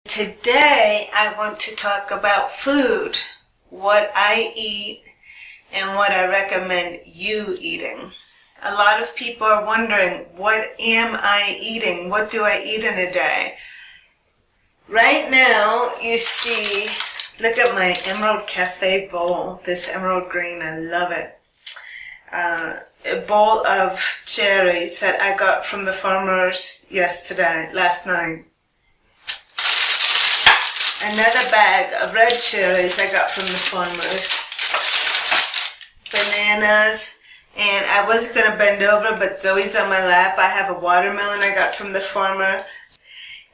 Today I want to talk about food, what I eat, and what I recommend you eating. A lot of people are wondering, what am I eating? What do I eat in a day? Right now, you see, look at my Emerald Cafe bowl, this emerald green, I love it. A bowl of cherries that I got from the farmers last night. Another bag of red cherries I got from the farmers. Bananas, and I wasn't going to bend over, but Zoe's on my lap. I have a watermelon I got from the farmer.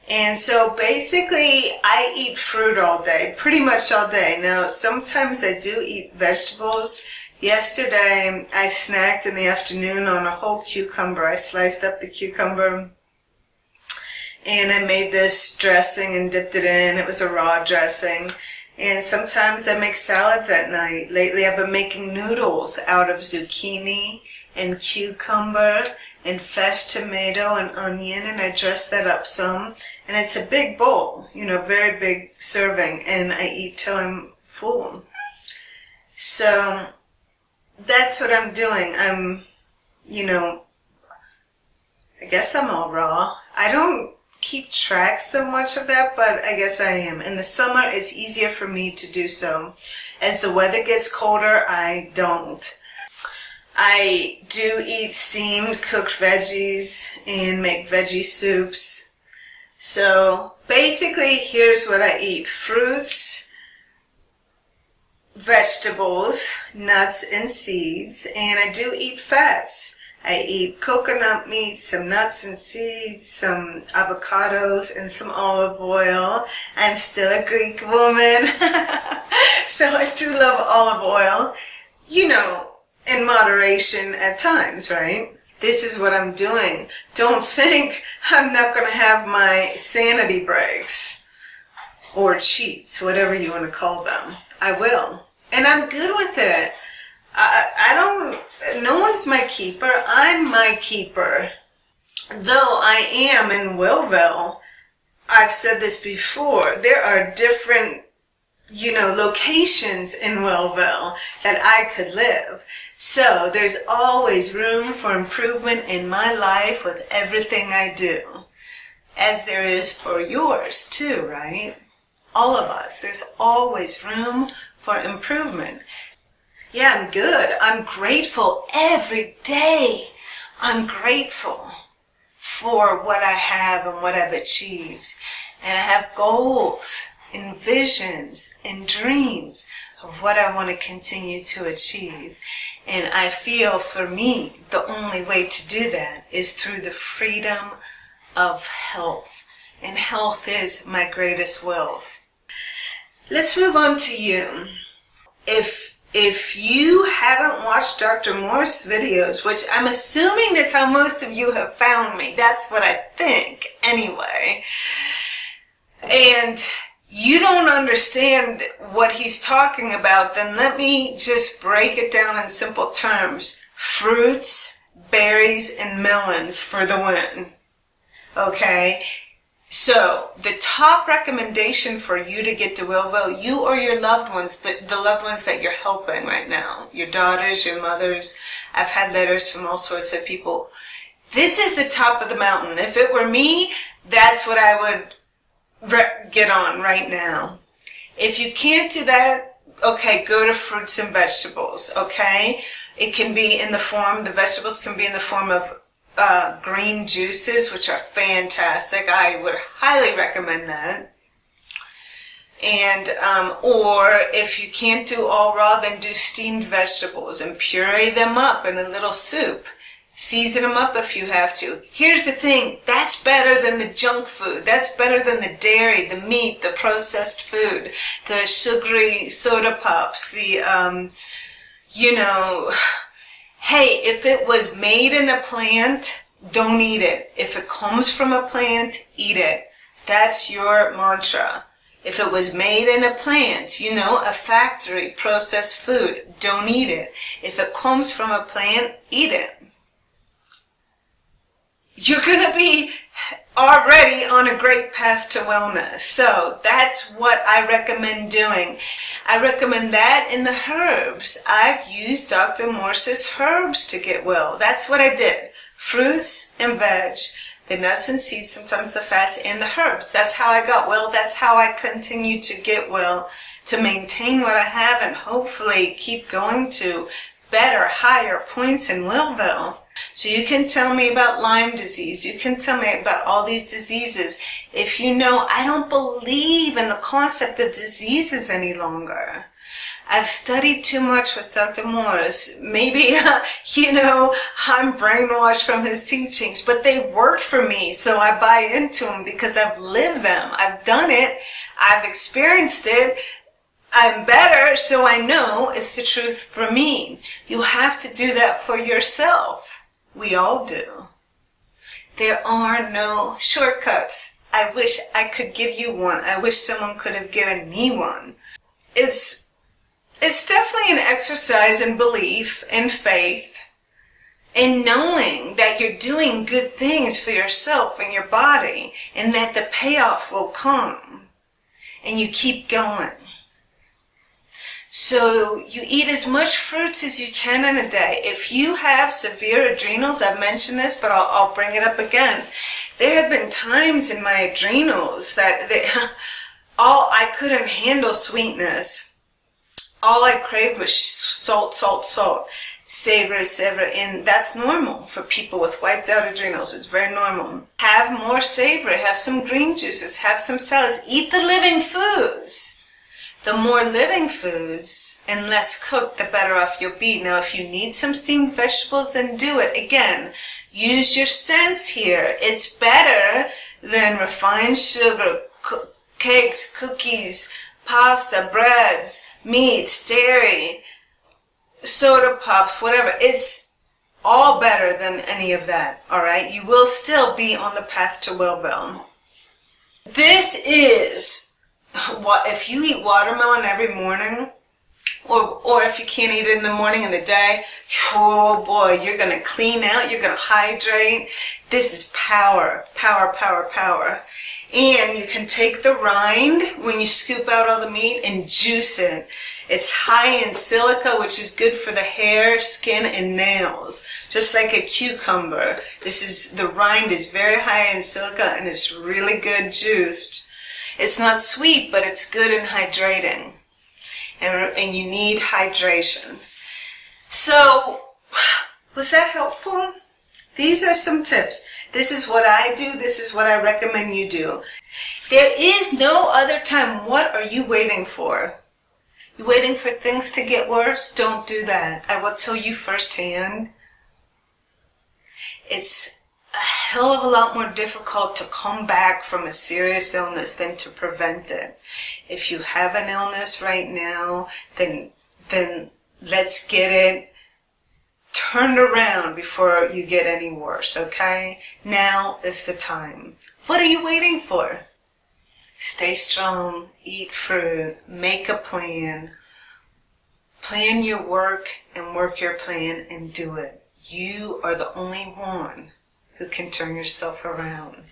And so basically I eat fruit all day, pretty much all day. Now sometimes I do eat vegetables. Yesterday I snacked in the afternoon on a whole cucumber. I sliced up the cucumber and I made this dressing and dipped it in. It was a raw dressing. And sometimes I make salads at night. Lately I've been making noodles out of zucchini and cucumber and fresh tomato and onion, and I dress that up some. And it's a big bowl, you know, very big serving, and I eat till I'm full. So that's what I'm doing. I'm, I guess I'm all raw. I don't keep track so much of that, but I guess I am. In the summer, it's easier for me to do so. As the weather gets colder, I don't. I do eat steamed, cooked veggies and make veggie soups. So basically, here's what I eat. Fruits, vegetables, nuts and seeds, and I do eat fats. I eat coconut meat, some nuts and seeds, some avocados, and some olive oil. I'm still a Greek woman, so I do love olive oil. You know, in moderation at times, right? This is what I'm doing. Don't think I'm not going to have my sanity breaks or cheats, whatever you want to call them. I will. And I'm good with it. No one's my keeper. I'm my keeper. Though I am in Willville, I've said this before, there are different, locations in Willville that I could live. So there's always room for improvement in my life with everything I do. As there is for yours too, right? All of us. There's always room for improvement. Yeah, I'm good. I'm grateful every day. I'm grateful for what I have and what I've achieved. And I have goals and visions and dreams of what I want to continue to achieve. And I feel for me, the only way to do that is through the freedom of health. And health is my greatest wealth. Let's move on to you. If you haven't watched Dr. Morse videos, which I'm assuming that's how most of you have found me, that's what I think anyway, and you don't understand what he's talking about, then let me just break it down in simple terms. Fruits, berries, and melons for the win. Okay? So, the top recommendation for you to get to Willville, you or your loved ones, the loved ones that you're helping right now, your daughters, your mothers, I've had letters from all sorts of people. This is the top of the mountain. If it were me, that's what I would get on right now. If you can't do that, okay, go to fruits and vegetables, okay? It can be in the form, the vegetables can be in the form of green juices, which are fantastic. I would highly recommend that. And or if you can't do all raw, then do steamed vegetables and puree them up in a little soup. Season them up if you have to. Here's the thing, that's better than the junk food. That's better than the dairy, the meat, the processed food, the sugary soda pops, the, hey, if it was made in a plant, don't eat it. If it comes from a plant, eat it. That's your mantra. If it was made in a plant, a factory, processed food, don't eat it. If it comes from a plant, eat it. you're going to be already on a great path to wellness. So that's what I recommend doing. I recommend that in the herbs. I've used Dr. Morse's herbs to get well. That's what I did. Fruits and veg, the nuts and seeds, sometimes the fats, and the herbs. That's how I got well. That's how I continue to get well, to maintain what I have and hopefully keep going to better, higher points in Willville. So you can tell me about Lyme disease. You can tell me about all these diseases. If you know, I don't believe in the concept of diseases any longer. I've studied too much with Dr. Morse. Maybe, I'm brainwashed from his teachings, but they worked for me, so I buy into them because I've lived them. I've done it. I've experienced it. I'm better, so I know it's the truth for me. You have to do that for yourself. We all do. There are no shortcuts. I wish I could give you one. I wish someone could have given me one. It's definitely an exercise in belief and faith and knowing that you're doing good things for yourself and your body and that the payoff will come and you keep going. So you eat as much fruits as you can in a day. If you have severe adrenals, I've mentioned this, but I'll bring it up again. There have been times in my adrenals that I couldn't handle sweetness. All I craved was salt, salt, salt. Savory, savory, and that's normal for people with wiped out adrenals. It's very normal. Have more savory, have some green juices, have some salads. Eat the living foods. The more living foods and less cooked, the better off you'll be. Now, if you need some steamed vegetables, then do it. Again, use your sense here. It's better than refined sugar, cakes, cookies, pasta, breads, meats, dairy, soda pops, whatever. It's all better than any of that, all right? You will still be on the path to well-being. This is what if you eat watermelon every morning, or if you can't eat it in the morning and the day, oh boy, you're going to clean out, you're going to hydrate. This is power, power, power, power. And you can take the rind when you scoop out all the meat and juice it. It's high in silica, which is good for the hair, skin, and nails. Just like a cucumber. The rind is very high in silica and it's really good juiced. It's not sweet, but it's good and hydrating. And you need hydration. So, was that helpful? These are some tips. This is what I do. This is what I recommend you do. There is no other time. What are you waiting for? You waiting for things to get worse? Don't do that. I will tell you firsthand. It's a hell of a lot more difficult to come back from a serious illness than to prevent it. If you have an illness right now, then let's get it turned around before you get any worse, okay? Now is the time. What are you waiting for? Stay strong, eat fruit, make a plan. Plan your work and work your plan and do it. You are the only one who can turn yourself around.